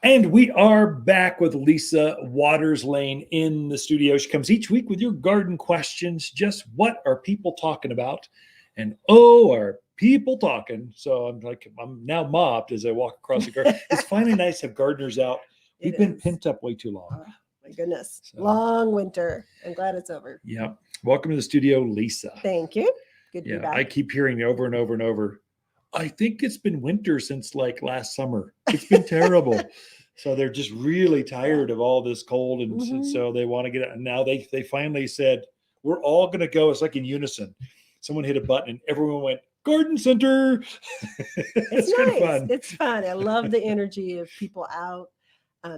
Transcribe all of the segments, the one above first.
And we are back with Lisa Waters Lane in the studio. She comes each week with your garden questions. Just what are people talking about? And are people talking? So I'm now mobbed as I walk across the garden. It's finally nice to have gardeners out. We've been pent up way too long. Oh, my goodness. So, long winter. I'm glad it's over. Yeah. Welcome to the studio, Lisa. Thank you. Good to be back. I keep hearing over and over and over. I think it's been winter since like last summer. It's been terrible. So they're just really tired of all this cold. And so they want to get it. And now they finally said, we're all going to go. It's like in unison. Someone hit a button and everyone went, garden center. It's nice. Kind of fun. It's fun. I love the energy of people out.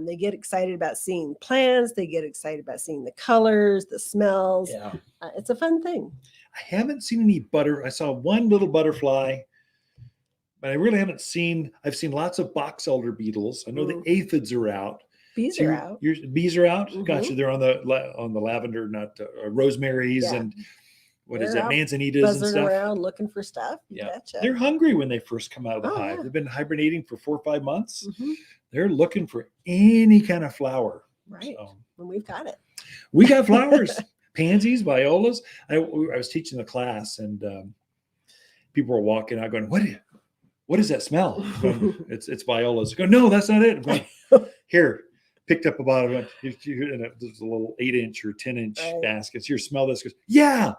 They get excited about seeing plants. They get excited about seeing the colors, the smells. Yeah. It's a fun thing. I haven't seen any I saw one little butterfly. But I really haven't seen. I've seen lots of box elder beetles. I know the aphids are out. Bees are out. Bees are out. Gotcha. They're on the lavender, not rosemaries and what is that? Manzanitas and stuff. Around looking for stuff. Betcha. They're hungry when they first come out of the hive. Yeah. They've been hibernating for 4 or 5 months. They're looking for any kind of flower. Right. So, and we've got it. We got flowers, pansies, violas. I was teaching the class and people were walking out going, what does that smell? It's violas. I go, no, that's not it. I'm going, here, picked up about there's a little 8-inch or 10-inch baskets. Here, smell this. Goes, yeah,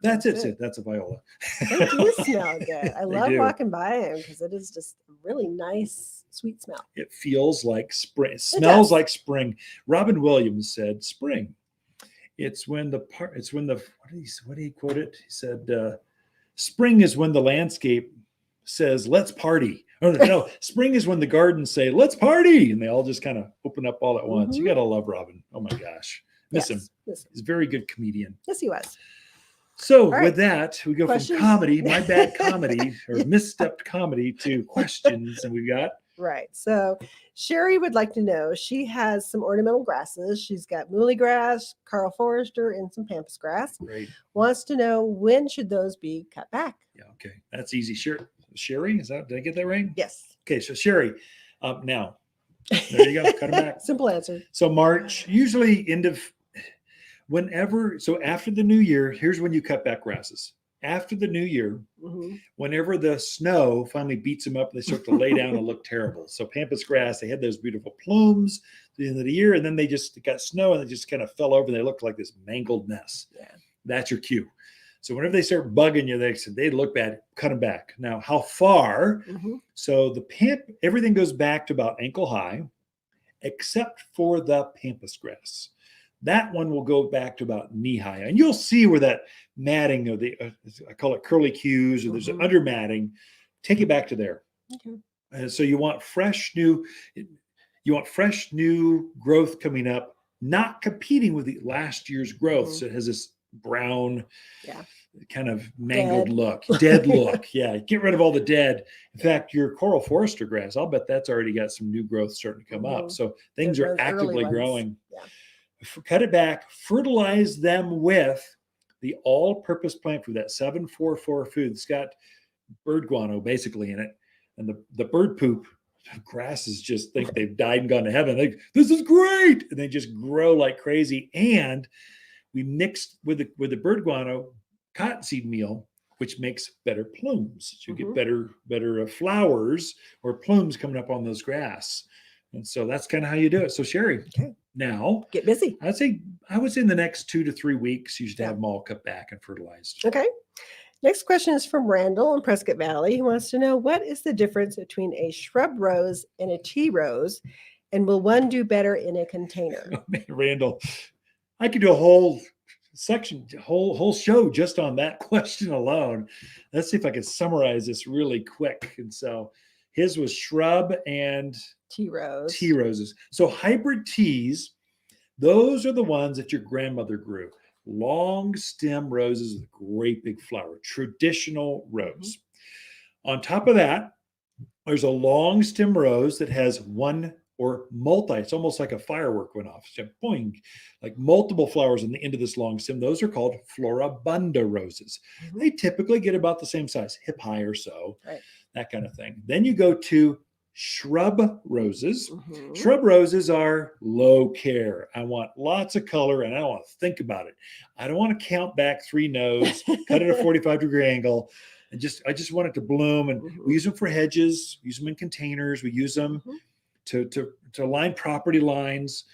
that's it. That's a viola. They do smell good. I love walking by them because it is just a really nice, sweet smell. It feels like spring. It smells like spring. Robin Williams said, "Spring. It's when what did he quote it? He said, spring is when the landscape says, let's party. Oh, no, spring is when the gardens say, let's party. And they all just kind of open up all at once. You got to love Robin. Oh my gosh. Miss him. He's a very good comedian. Yes, he was. So with that, we go from comedy, my bad comedy or misstepped comedy to questions. And we've got. Right. So Sherry would like to know, she has some ornamental grasses. She's got muhly grass, Carl Forrester, and some pampas grass. Great. Wants to know, when should those be cut back? Yeah. Okay. That's easy. Sherry, did I get that right? Yes. Okay, so Sherry, now, there you go, cut them back. Simple answer. So March, usually after the new year, here's when you cut back grasses. After the new year, whenever the snow finally beats them up, they start to lay down and look terrible. So pampas grass, they had those beautiful plumes at the end of the year, and then they just got snow and they just kind of fell over and they looked like this mangled mess. Yeah. That's your cue. So whenever they start bugging you, they look bad, cut them back. Now, how far? So everything goes back to about ankle high, except for the pampas grass. That one will go back to about knee high. And you'll see where that matting, I call it curly cues, or there's an under matting. Take it back to there. Okay. And so you want fresh new growth coming up, not competing with the last year's growth. So it has this brown, kind of mangled dead look. Yeah, get rid of all the dead. In fact, your Coral Forrester grass, I'll bet that's already got some new growth starting to come up. So things are actively growing. Yeah. Cut it back, fertilize them with the all-purpose plant food, that 744 food. It's got bird guano basically in it, and the bird poop. Grasses just think they've died and gone to heaven. This is great, and they just grow like crazy. And we mixed with the bird guano cottonseed meal, which makes better plumes. So you get better flowers or plumes coming up on those grass. And so that's kind of how you do it. So Sherry, now get busy. I would say in the next 2 to 3 weeks, you should have them all cut back and fertilized. Okay. Next question is from Randall in Prescott Valley. He wants to know, what is the difference between a shrub rose and a tea rose? And will one do better in a container? Oh, man, Randall, I could do a whole whole show just on that question alone. Let's see if I can summarize this really quick. And so his was shrub and tea roses. So hybrid teas, those are the ones that your grandmother grew. Long stem roses with great big flower, traditional rose. On top of that, there's a long stem rose that has one or multi. It's almost like a firework went off. So boing, like multiple flowers on the end of this long stem. Those are called floribunda roses. They typically get about the same size, hip high or so, that kind of thing. Then you go to shrub roses. Mhm. Shrub roses are low care. I want lots of color and I don't want to think about it. I don't want to count back 3 nodes, cut it at a 45-degree angle. And I just want it to bloom. And we use them for hedges, use them in containers. We use them to line property lines.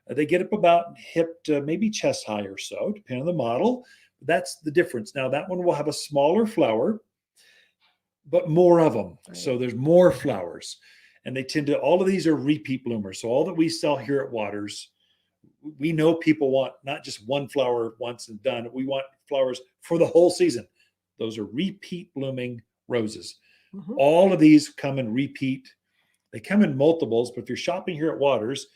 They get up about hip to maybe chest high or so, depending on the model. That's the difference. Now that one will have a smaller flower, but more of them. Right. So there's more flowers. And they tend to, all of these are repeat bloomers. So all that we sell here at Waters, we know people want not just one flower once and done. We want flowers for the whole season. Those are repeat blooming roses. All of these come in repeat. They come in multiples, but if you're shopping here at Waters,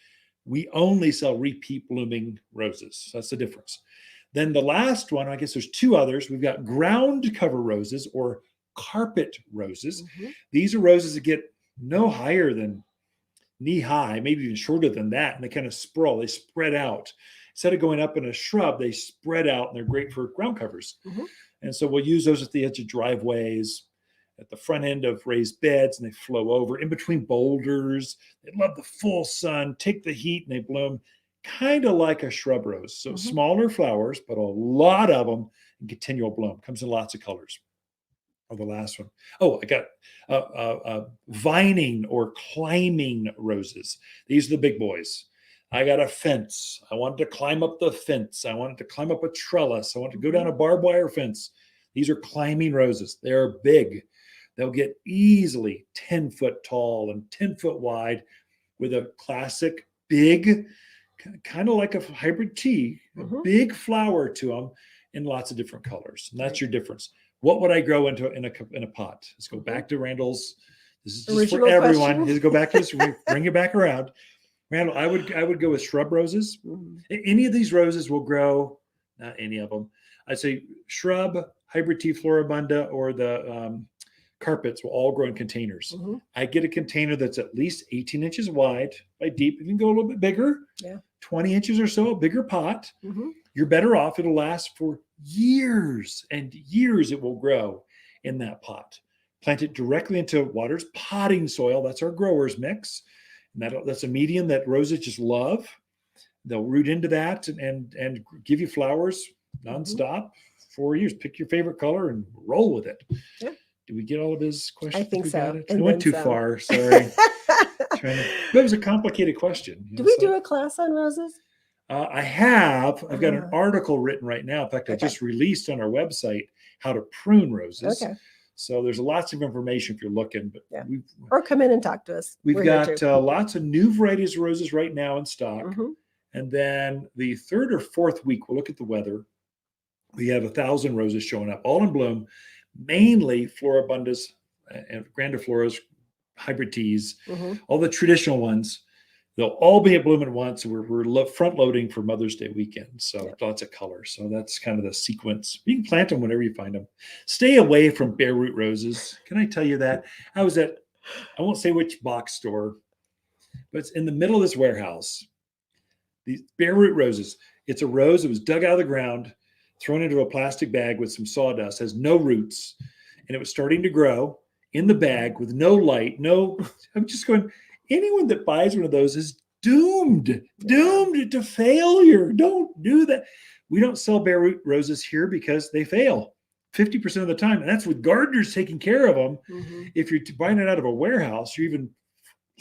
we only sell repeat blooming roses. That's the difference. Then the last one, I guess there's 2 others. We've got ground cover roses or carpet roses. These are roses that get no higher than knee high, maybe even shorter than that. And they kind of sprawl, they spread out. Instead of going up in a shrub, they spread out and they're great for ground covers. And so we'll use those at the edge of driveways, at the front end of raised beds, and they flow over in between boulders. They love the full sun, take the heat, and they bloom kind of like a shrub rose. So smaller flowers, but a lot of them in continual bloom. Comes in lots of colors. Oh, the last one. Oh, I got vining or climbing roses. These are the big boys. I got a fence. I wanted to climb up the fence. I wanted to climb up a trellis. I wanted to go down a barbed wire fence. These are climbing roses. They're big. They'll get easily 10 foot tall and 10 foot wide with a classic big, kind of like a hybrid tea, a big flower to them in lots of different colors. And that's your difference. What would I grow in a pot? Let's go back to Randall's. This is just original for everyone. Let's go back to this. Bring it back around. Randall, I would go with shrub roses. Any of these roses will grow. Not any of them. I'd say shrub, hybrid tea floribunda, or the carpets will all grow in containers. I get a container that's at least 18 inches wide by deep. You can go a little bit bigger. 20 inches or so, a bigger pot. You're better off. It'll last for years and years. It will grow in that pot. Plant it directly into Waters potting soil. That's our growers mix. And that's a medium that roses just love. They'll root into that and give you flowers nonstop. 4 years. Pick your favorite color and roll with it. Did we get all of his questions? I think so. It went too far. Sorry. It was a complicated question. Did we do a class on roses? I have. I've got an article written right now. In fact, I just released on our website how to prune roses. So there's lots of information if you're looking. But or come in and talk to us. We've got lots of new varieties of roses right now in stock. And then the 3rd or 4th week, we'll look at the weather. We have 1,000 roses showing up, all in bloom, mainly floribundas and grandifloras, hybrid teas, all the traditional ones. They'll all be at bloom at once. We're front loading for Mother's Day weekend. So lots of color. So that's kind of the sequence. You can plant them whenever you find them. Stay away from bare root roses. Can I tell you that? I was at, I won't say which box store, but it's in the middle of this warehouse. These bare root roses. It's a rose that was dug out of the ground, thrown into a plastic bag with some sawdust, has no roots, and it was starting to grow in the bag with no light, I'm just going, anyone that buys one of those is doomed to failure. Don't do that. We don't sell bare root roses here because they fail 50% of the time. And that's with gardeners taking care of them. If you're buying it out of a warehouse, you're even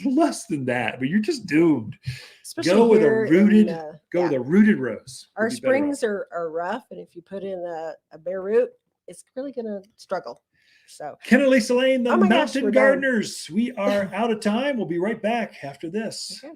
less than that, but you're just doomed. Especially go with a rooted rose. Our springs are rough, and if you put in a bare root, it's really going to struggle. So Ken and Lisa Lain, the Mountain Gardeners. We are out of time. We'll be right back after this. Okay.